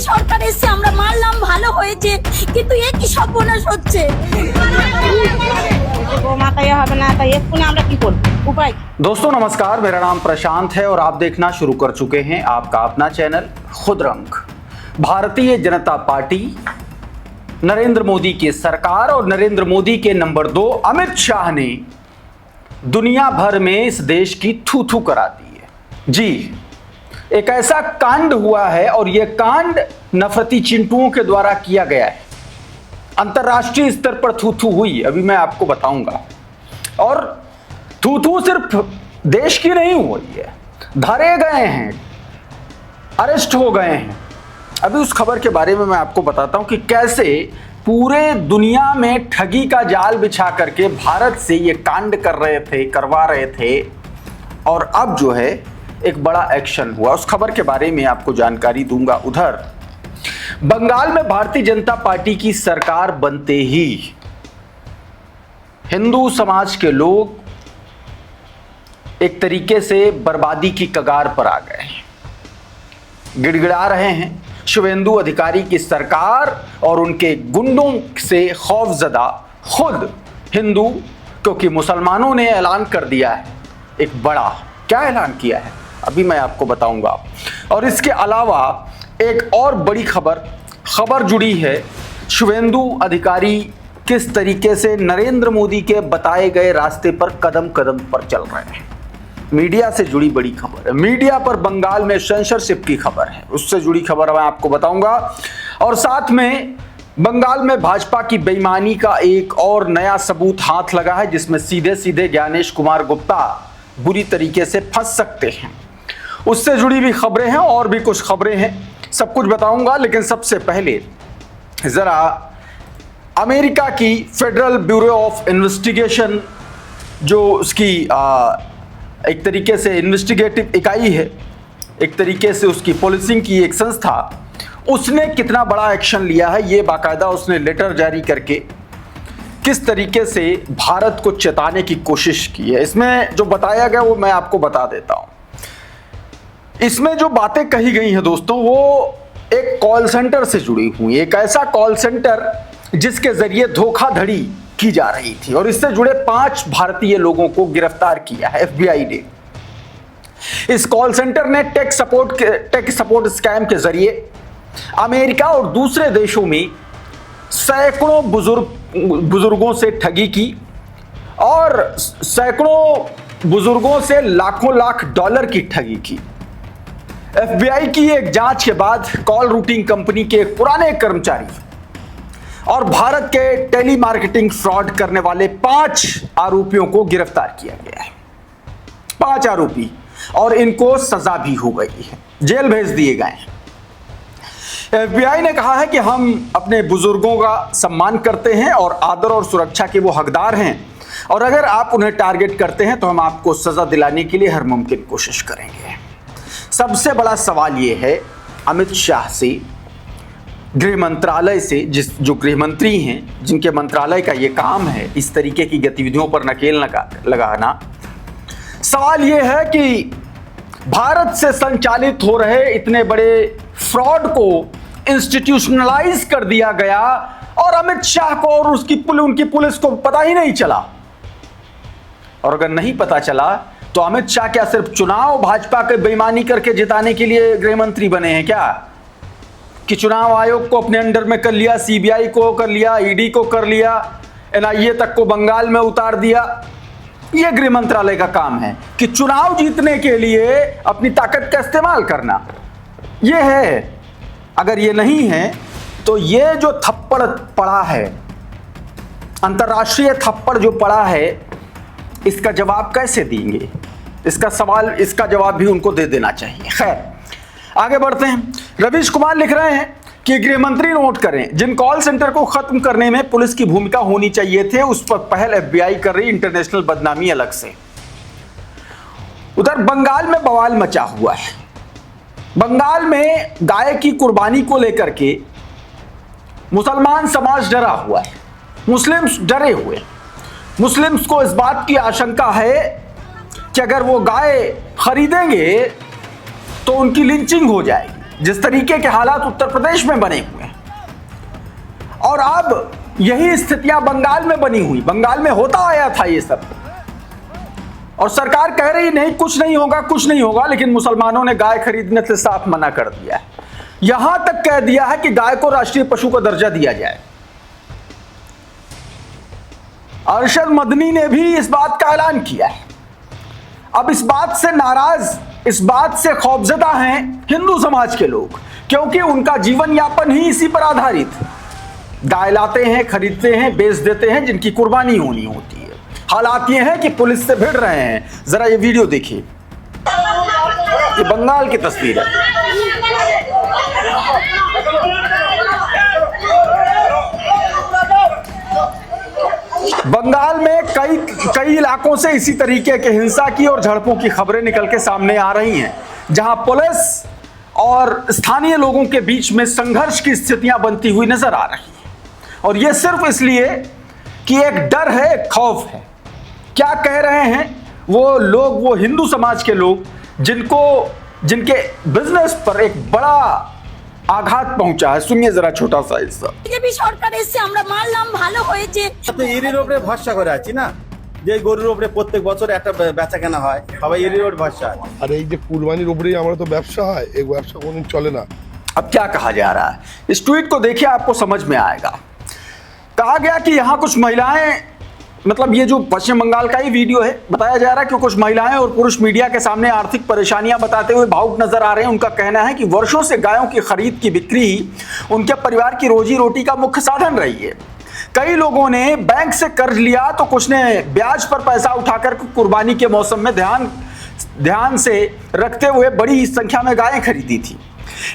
সরকার এসে আমরা মানলাম ভালো হয়েছে, কিন্তু এ কি সর্বনাশ হচ্ছে। दोस्तों नमस्कार, मेरा नाम प्रशांत है और आप देखना शुरू कर चुके हैं आपका अपना चैनल खुद रंग। भारतीय जनता पार्टी, नरेंद्र मोदी की सरकार और नरेंद्र मोदी के नंबर 2 अमित शाह ने दुनिया भर में इस देश की थू थू करा दी है। जी, एक ऐसा कांड हुआ है और यह कांड नफरती चिंटुओं के द्वारा किया गया है। अंतर्राष्ट्रीय स्तर पर थू थू हुई, अभी मैं आपको बताऊंगा। और थू थू सिर्फ देश की नहीं हुई है, धरे गए हैं, अरेस्ट हो गए हैं। अभी उस खबर के बारे में मैं आपको बताता हूं कि कैसे पूरे दुनिया में ठगी का जाल बिछा करके भारत से ये कांड करवा रहे थे और अब जो है एक बड़ा एक्शन हुआ। उस खबर के बारे में आपको जानकारी दूंगा। उधर बंगाल में भारतीय जनता पार्टी की सरकार बनते ही हिंदू समाज के लोग एक तरीके से बर्बादी की कगार पर आ गए हैं, गिड़गिड़ा रहे हैं। शुभेंदु अधिकारी की सरकार और उनके गुंडों से खौफजदा खुद हिंदू, क्योंकि मुसलमानों ने ऐलान कर दिया है एक बड़ा, क्या ऐलान किया है अभी मैं आपको बताऊंगा। और इसके अलावा एक और बड़ी खबर जुड़ी है। शुभेंदु अधिकारी किस तरीके से नरेंद्र मोदी के बताए गए रास्ते पर कदम कदम पर चल रहे हैं, मीडिया से जुड़ी बड़ी खबर है। मीडिया पर बंगाल में सेंसरशिप की खबर है, उससे जुड़ी खबर मैं आपको बताऊंगा। और साथ में बंगाल में भाजपा की बेईमानी का एक और नया सबूत हाथ लगा है, जिसमें सीधे सीधे ज्ञानेश कुमार गुप्ता बुरी तरीके से फंस सकते हैं। उससे जुड़ी भी खबरें हैं और भी कुछ खबरें हैं, सब कुछ बताऊंगा। लेकिन सबसे पहले जरा अमेरिका की फेडरल ब्यूरो ऑफ इन्वेस्टिगेशन, जो उसकी एक तरीके से इन्वेस्टिगेटिव इकाई है, एक तरीके से उसकी पुलिसिंग की एक संस्था, उसने कितना बड़ा एक्शन लिया है, ये बाकायदा उसने लेटर जारी करके किस तरीके से भारत को चेताने की कोशिश की है। इसमें जो बताया गया वो मैं आपको बता देता हूं। इसमें जो बातें कही गई हैं दोस्तों, वो एक कॉल सेंटर से जुड़ी हुई। एक ऐसा कॉल सेंटर जिसके जरिए धोखाधड़ी की जा रही थी और इससे जुड़े 5 भारतीय लोगों को गिरफ्तार किया है एफबीआई ने। इस कॉल सेंटर ने टेक सपोर्ट स्कैम के जरिए अमेरिका और दूसरे देशों में सैकड़ों बुजुर्गों से ठगी की और सैकड़ों बुजुर्गों से लाखों लाख डॉलर की ठगी की। एफबीआई की एक जांच के बाद कॉल रूटिंग कंपनी के एक पुराने कर्मचारी और भारत के टेली मार्केटिंग फ्रॉड करने वाले 5 आरोपियों को गिरफ्तार किया गया है। 5 आरोपी, और इनको सजा भी हो गई है, जेल भेज दिए गए हैं। एफबीआई ने कहा है कि हम अपने बुजुर्गों का सम्मान करते हैं और आदर और सुरक्षा के वो हकदार हैं, और अगर आप उन्हें टारगेट करते हैं तो हम आपको सजा दिलाने के लिए हर मुमकिन कोशिश करेंगे। सबसे बड़ा सवाल यह है अमित शाह से, गृह मंत्रालय से, जो गृह मंत्री हैं, जिनके मंत्रालय का ये काम है इस तरीके की गतिविधियों पर नकेल लगाना। सवाल ये है कि भारत से संचालित हो रहे इतने बड़े फ्रॉड को इंस्टीट्यूशनलाइज कर दिया गया और अमित शाह को और उनकी पुलिस को पता ही नहीं चला। और अगर नहीं पता चला तो अमित शाह क्या सिर्फ चुनाव भाजपा के बेईमानी करके जिताने के लिए गृह मंत्री बने हैं क्या, कि चुनाव आयोग को अपने अंडर में कर लिया, सीबीआई को कर लिया, ईडी को कर लिया, एनआईए तक को बंगाल में उतार दिया। यह गृह मंत्रालय का काम है कि चुनाव जीतने के लिए अपनी ताकत का इस्तेमाल करना। यह है, अगर ये नहीं है तो ये जो थप्पड़ पड़ा है, अंतर्राष्ट्रीय थप्पड़ जो पड़ा है, इसका जवाब कैसे देंगे? इसका जवाब भी उनको दे देना चाहिए। खैर, आगे बढ़ते हैं। रवीश कुमार लिख रहे हैं कि गृह मंत्री नोट करें, जिन कॉल सेंटर को खत्म करने में पुलिस की भूमिका होनी चाहिए थे, उस पर पहल एफबीआई कर रही, इंटरनेशनल बदनामी अलग से। उधर बंगाल में बवाल मचा हुआ है। बंगाल में गाय की कुर्बानी को लेकर के मुसलमान समाज डरा हुआ है, मुस्लिम्स डरे हुए। मुस्लिम्स को इस बात की आशंका है कि अगर वो गाय खरीदेंगे तो उनकी लिंचिंग हो जाएगी। जिस तरीके के हालात उत्तर प्रदेश में बने हुए हैं, और अब यही स्थितियां बंगाल में बनी हुई, बंगाल में होता आया था ये सब, और सरकार कह रही नहीं कुछ नहीं होगा कुछ नहीं होगा, लेकिन मुसलमानों ने गाय खरीदने से साफ मना कर दिया है। यहां तक कह दिया है कि गाय को राष्ट्रीय पशु का दर्जा दिया जाए। अरशद मदनी ने भी इस बात का ऐलान किया है। अब इस बात से नाराज, इस बात से खौफजदा हैं हिंदू समाज के लोग, क्योंकि उनका जीवन यापन ही इसी पर आधारित है। गाय लाते हैं, खरीदते हैं, बेच देते हैं, जिनकी कुर्बानी होनी होती है। हालात ये हैं कि पुलिस से भिड़ रहे हैं। जरा ये वीडियो देखिए, ये बंगाल की तस्वीर है। बंगाल में कई इलाकों से इसी तरीके के हिंसा की और झड़पों की खबरें निकल के सामने आ रही हैं, जहां पुलिस और स्थानीय लोगों के बीच में संघर्ष की स्थितियां बनती हुई नजर आ रही हैं। और यह सिर्फ इसलिए कि एक डर है, एक खौफ है। क्या कह रहे हैं वो लोग, वो हिंदू समाज के लोग जिनके बिजनेस पर एक बड़ा आघात पहुंचा है। सुनिए जरा छोटा सा हिस्सा। বিজেপি সরকার এসে আমরা মানলাম ভালো হয়েছে, তো এরির উপরে ভরসা করে আছি না, যে গরুর উপরে প্রত্যেক বছর একটা বেচা কেনা হয়, সবাই এরির উপর ভরসা। আর এই যে কুরবানির উপরেই আমরা তো ব্যবসা হয়, এই ব্যবসা কোনদিন চলে না। अब क्या कहा जा रहा है, इस ट्वीट को देखिए आपको समझ में आएगा। कहा गया कि यहाँ कुछ महिलाएं, मतलब ये जो पश्चिम बंगाल का ही वीडियो है, बताया जा रहा है कि कुछ महिलाएं और पुरुष मीडिया के सामने आर्थिक परेशानियां बताते हुए भावुक नजर आ रहे हैं। उनका कहना है कि वर्षों से गायों की खरीद की बिक्री ही उनके परिवार की रोजी रोटी का मुख्य साधन रही है। कई लोगों ने बैंक से कर्ज लिया तो कुछ ने ब्याज पर पैसा उठाकर कुर्बानी के मौसम में ध्यान से रखते हुए बड़ी संख्या में गायें खरीदी थी।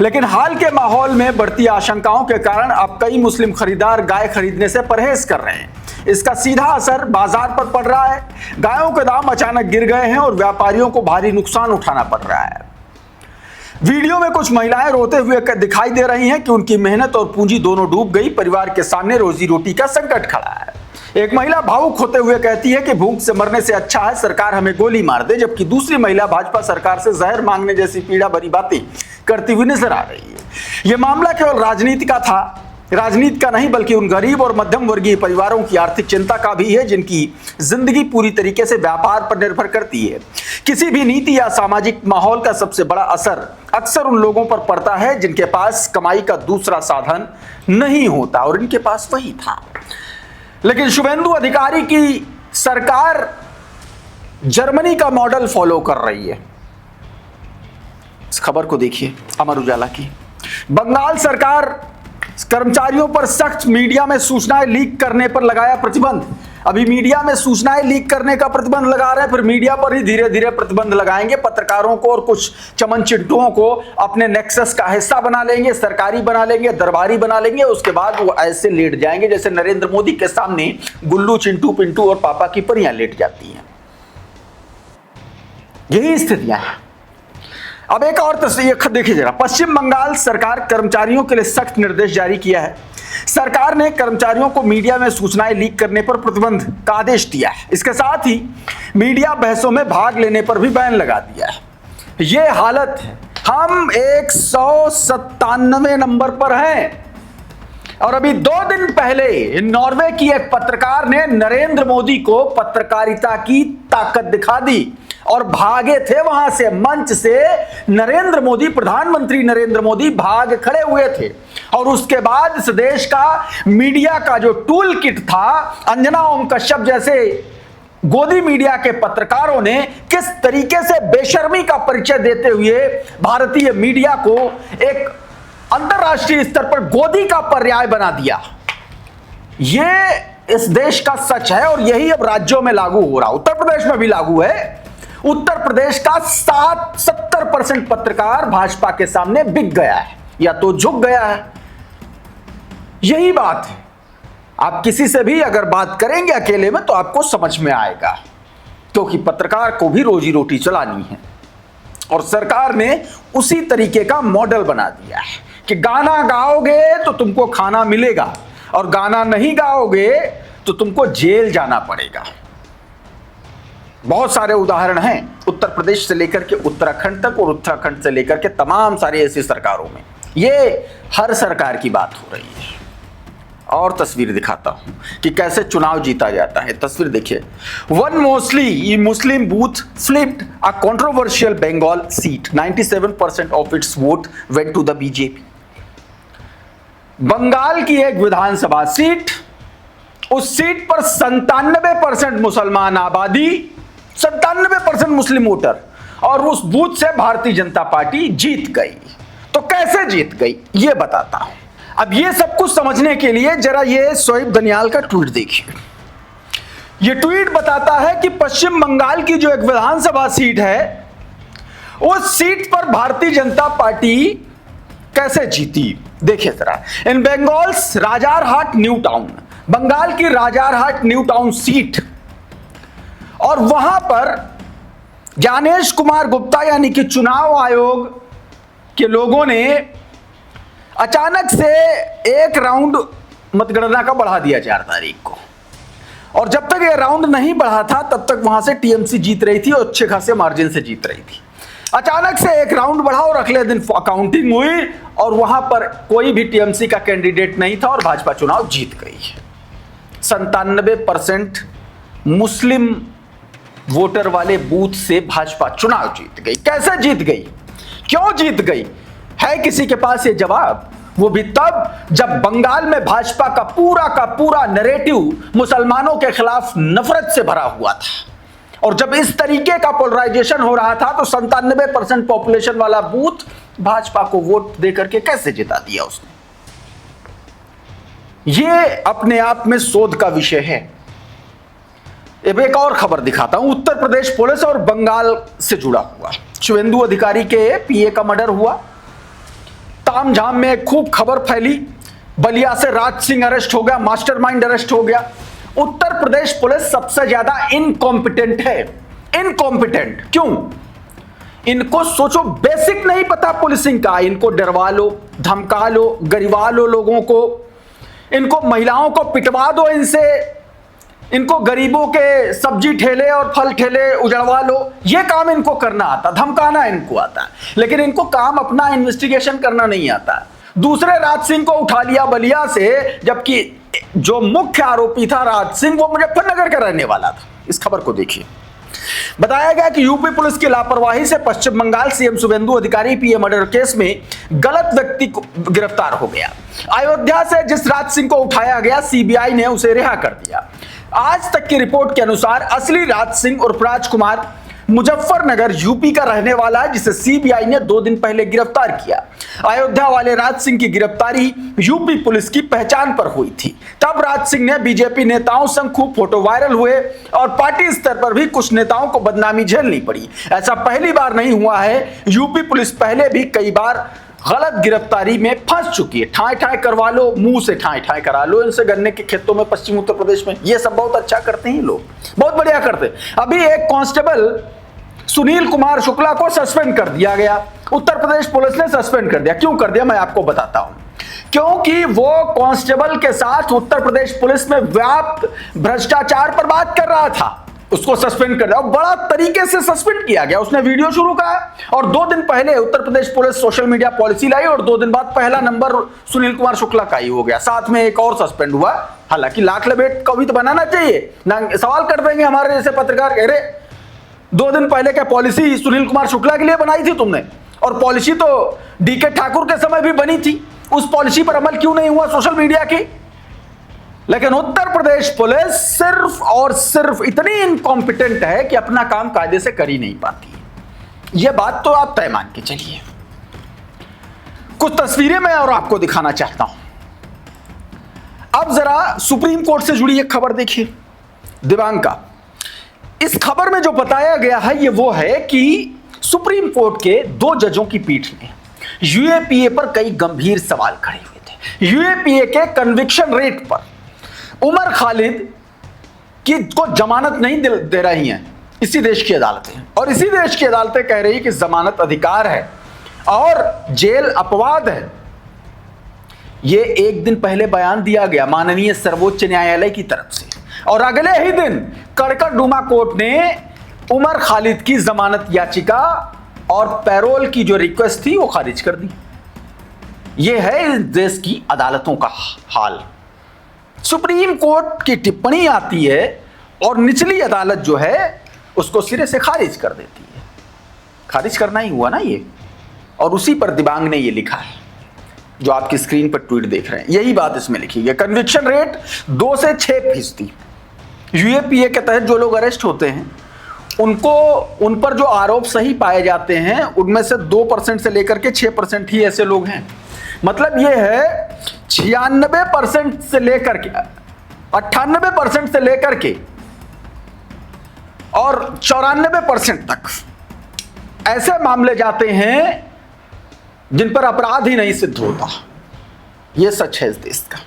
लेकिन हाल के माहौल में बढ़ती आशंकाओं के कारण अब कई मुस्लिम खरीदार गाय खरीदने से परहेज कर रहे हैं। इसका सीधा असर बाजार पर पड़ रहा है। गायों के दाम अचानक गिर गए हैं और व्यापारियों को भारी नुकसान उठाना पड़ रहा है। वीडियो में कुछ महिलाएं रोते हुए दिखाई दे रही हैं कि उनकी मेहनत और पूंजी दोनों डूब गई। परिवार के सामने रोजी रोटी का संकट खड़ा है। एक महिला भावुक होते हुए कहती है कि भूख से मरने से अच्छा है सरकार हमें गोली मार दे, जबकि दूसरी महिला भाजपा सरकार से जहर मांगने जैसी पीड़ा भरी बातें करती हुई नजर आ रही है। यह मामला केवल राजनीति का नहीं, बल्कि उन गरीब और मध्यम वर्गीय परिवारों की आर्थिक चिंता का भी है, जिनकी जिंदगी पूरी तरीके से व्यापार पर निर्भर करती है। किसी भी नीति या सामाजिक माहौल का सबसे बड़ा असर अक्सर उन लोगों पर पड़ता है जिनके पास कमाई का दूसरा साधन नहीं होता, और इनके पास वही था। लेकिन शुभेंदु अधिकारी की सरकार जर्मनी का मॉडल फॉलो कर रही है। इस खबर को देखिए अमर उजाला की। बंगाल सरकार कर्मचारियों पर सख्त मीडिया में सूचनाएं लीक करने पर लगाया प्रतिबंध। अभी मीडिया में सूचनाएं लीक करने का प्रतिबंध लगा रहे हैं, फिर मीडिया पर ही धीरे धीरे प्रतिबंध लगाएंगे। पत्रकारों को और कुछ चमन चिंटुओं को अपने नेक्सस का हिस्सा बना लेंगे, सरकारी बना लेंगे, दरबारी बना लेंगे। उसके बाद वो ऐसे लेट जाएंगे जैसे नरेंद्र मोदी के सामने गुल्लू, चिंटू, पिंटू और पापा की परियां लेट जाती हैं। यही स्थितियां हैं। अब एक और तस्वीर देखिए जरा। पश्चिम बंगाल सरकार कर्मचारियों के लिए सख्त निर्देश जारी किया है। सरकार ने कर्मचारियों को मीडिया में सूचनाएं लीक करने पर प्रतिबंध का आदेश दिया है। इसके साथ ही मीडिया बहसों में भाग लेने पर भी बैन लगा दिया है। यह हालत है। हम 197 नंबर पर हैं, और अभी 2 दिन पहले नॉर्वे की एक पत्रकार ने नरेंद्र मोदी को पत्रकारिता की ताकत दिखा दी और भागे थे वहां से, मंच से नरेंद्र मोदी, प्रधानमंत्री नरेंद्र मोदी भाग खड़े हुए थे। और उसके बाद इस देश का मीडिया का जो टूल किट था, अंजना ओम कश्यप जैसे गोदी मीडिया के पत्रकारों ने किस तरीके से बेशर्मी का परिचय देते हुए भारतीय मीडिया को एक अंतरराष्ट्रीय स्तर पर गोदी का पर्याय बना दिया। यह इस देश का सच है, और यही अब राज्यों में लागू हो रहा। उत्तर प्रदेश में भी लागू है। उत्तर प्रदेश का 70% पत्रकार भाजपा के सामने बिक गया है या तो झुक गया है। यही बात है। आप किसी से भी अगर बात करेंगे अकेले में तो आपको समझ में आएगा, क्योंकि पत्रकार को भी रोजी रोटी चलानी है। और सरकार ने उसी तरीके का मॉडल बना दिया है कि गाना गाओगे तो तुमको खाना मिलेगा, और गाना नहीं गाओगे तो तुमको जेल जाना पड़ेगा। बहुत सारे उदाहरण हैं उत्तर प्रदेश से लेकर के उत्तराखंड तक और उत्तराखंड से लेकर के तमाम सारी ऐसी सरकारों में। ये हर सरकार की बात हो रही है। और तस्वीर दिखाता हूं कि कैसे चुनाव जीता जाता है। तस्वीर देखिए। One mostly Muslim booth flipped a controversial Bengal seat, 97% of its vote went to the BJP. Bengal की एक विधानसभा सीट, उस सीट पर 97% मुसलमान आबादी, 97% मुस्लिम वोटर, और उस बूथ से भारतीय जनता पार्टी जीत गई। तो कैसे जीत गई ये बताता हूं। अब ये सब कुछ समझने के लिए जरा ये शोएब दनियाल का ट्वीट देखिए। ये ट्वीट बताता है कि पश्चिम बंगाल की जो एक विधानसभा सीट है, उस सीट पर भारतीय जनता पार्टी कैसे जीती। देखिए जरा। In Bengal's Rajarhat New Town, Bengal की राजारहाट न्यू टाउन सीट, और वहां पर ज्ञानेश कुमार गुप्ता यानी कि चुनाव आयोग के लोगों ने अचानक से एक राउंड मतगणना का बढ़ा दिया 4 तारीख को, और जब तक ये राउंड नहीं बढ़ा था तब तक वहां से टीएमसी जीत रही थी और अच्छे खासे मार्जिन से जीत रही थी। अचानक से एक राउंड बढ़ा और अगले दिन काउंटिंग हुई और वहां पर कोई भी टीएमसी का कैंडिडेट नहीं था और भाजपा चुनाव जीत गई। 97% मुस्लिम वोटर वाले बूथ से भाजपा चुनाव जीत गई। कैसे जीत गई, क्यों जीत गई, है किसी के पास ये जवाब? वो भी तब जब बंगाल में भाजपा का पूरा नैरेटिव मुसलमानों के खिलाफ नफरत से भरा हुआ था, और जब इस तरीके का पोलराइजेशन हो रहा था तो 97% पॉपुलेशन वाला बूथ भाजपा को वोट देकर के कैसे जिता दिया उसने। ये अपने आप में शोध का विषय है। अब एक और खबर दिखाता हूं, उत्तर प्रदेश पुलिस और बंगाल से जुड़ा हुआ। शुभेंदु अधिकारी के पीए का मर्डर हुआ, तामझाम में खूब खबर फैली, बलिया से राज सिंह अरेस्ट हो गया, मास्टरमाइंड अरेस्ट हो गया। उत्तर प्रदेश पुलिस सबसे ज्यादा इनकॉम्पिटेंट है। इनकॉम्पिटेंट क्यों? इनको सोचो बेसिक नहीं पता पुलिसिंग का, इनको डरवा लो, धमका लो, गरिवा लो लोगों को, इनको महिलाओं को पिटवा दो, इनको गरीबों के सब्जी ठेले और फल ठेले उजड़वा लो, ये काम इनको करना आता, धमकाना इनको आता, लेकिन इनको काम अपना इन्वेस्टिगेशन करना नहीं आता। दूसरे राज सिंह को उठा लिया बलिया से, जबकि जो मुख्य आरोपी था राज सिंह वो मुजफ्फरनगर का रहने वाला था। इस खबर को देखिए। बताया गया कि यूपी पुलिस की लापरवाही से पश्चिम बंगाल सीएम शुभेंदु अधिकारी पीए मर्डर केस में गलत व्यक्ति को गिरफ्तार हो गया। अयोध्या से जिस राज सिंह को उठाया गया, सीबीआई ने उसे रिहा कर दिया। आज तक की रिपोर्ट के अनुसार असली राज सिंह उर्फ राजकुमार मुजफ्फरनगर यूपी का रहने वाला है, जिसे सीबीआई ने 2 दिन पहले गिरफ्तार किया। अयोध्या वाले राज सिंह की गिरफ्तारी यूपी पुलिस की पहचान पर हुई थी। तब राज सिंह ने बीजेपी नेताओं संग खूब फोटो वायरल हुए और पार्टी स्तर पर भी कुछ नेताओं को बदनामी झेलनी पड़ी। ऐसा पहली बार नहीं हुआ है। यूपी पुलिस पहले भी कई बार गलत गिरफ्तारी में फंस चुकी है। ठाए ठाए करवा लो, मुंह से ठाए ठाए करा लो इनसे। गन्ने के खेतों में पश्चिम उत्तर प्रदेश में ये सब बहुत अच्छा करते हैं लोग, बहुत बढ़िया करते हैं। अभी एक कांस्टेबल सुनील कुमार शुक्ला को सस्पेंड कर दिया गया, उत्तर प्रदेश पुलिस ने सस्पेंड कर दिया। क्यों कर दिया मैं आपको बताता हूं। क्योंकि वो कांस्टेबल के साथ उत्तर प्रदेश पुलिस में व्याप्त भ्रष्टाचार पर बात कर रहा था, उसको सस्पेंड कर दिया। और बड़ा तरीके से सस्पेंड किया गया। उसने वीडियो शुरू किया और 2 दिन पहले Uttar Pradesh police social media policy लाई और 2 दिन बाद पहला नंबर सुनील कुमार शुक्ला का ही हो गया। साथ में एक और सस्पेंड हुआ। हालांकि लाख लपेट कभी तो बनाना चाहिए ना, सवाल कर देंगे हमारे जैसे पत्रकार, अरे 2 दिन पहले क्या पॉलिसी सुनील कुमार शुक्ला के लिए बनाई थी तुमने? और पॉलिसी तो डीके ठाकुर के समय भी बनी थी, उस पॉलिसी पर अमल क्यों नहीं हुआ सोशल मीडिया की? लेकिन उत्तर प्रदेश पुलिस सिर्फ और सिर्फ इतनी इनकॉम्पिटेंट है कि अपना काम कायदे से कर ही नहीं पाती। यह बात तो आप तय मान के चलिए। कुछ तस्वीरें मैं और आपको दिखाना चाहता हूं। अब जरा सुप्रीम कोर्ट से जुड़ी एक खबर देखिए, दिव्यांग का। इस खबर में जो बताया गया है ये वो है कि सुप्रीम कोर्ट के 2 जजों की पीठ ने यूएपीए पर कई गंभीर सवाल खड़े हुए थे। यूएपीए के कन्विक्शन रेट पर उमर खालिद को जमानत नहीं दे रही हैं इसी देश की अदालतें, और इसी देश की अदालतें कह रही कि जमानत अधिकार है और जेल अपवाद है। ये एक दिन पहले बयान दिया गया माननीय सर्वोच्च न्यायालय की तरफ से, और अगले ही दिन कड़कड़डुमा कोर्ट ने उमर खालिद की जमानत याचिका और पैरोल की जो रिक्वेस्ट थी वो खारिज कर दी। यह है इस देश की अदालतों का हाल। सुप्रीम कोर्ट की टिप्पणी आती है और निचली अदालत जो है उसको सिरे से खारिज कर देती है। खारिज करना ही हुआ ना ये, और उसी पर दिबांग ने ये लिखा है जो आपकी स्क्रीन पर ट्वीट देख रहे हैं। यही बात इसमें लिखी है। कन्विक्शन रेट 2 से 6%। यूएपीए के तहत जो लोग अरेस्ट होते हैं उनको, उन पर जो आरोप सही पाए जाते हैं उनमें से 2% से लेकर के 6% ही ऐसे लोग हैं। मतलब ये है 96% से लेकर के 98% से लेकर के और 94% तक ऐसे मामले जाते हैं जिन पर अपराध ही नहीं सिद्ध होता। यह सच है इस देश का।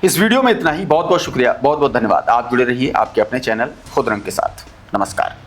इस वीडियो में इतना ही। बहुत बहुत शुक्रिया, बहुत बहुत धन्यवाद। आप जुड़े रहिए आपके अपने चैनल खुद रंग के साथ। नमस्कार।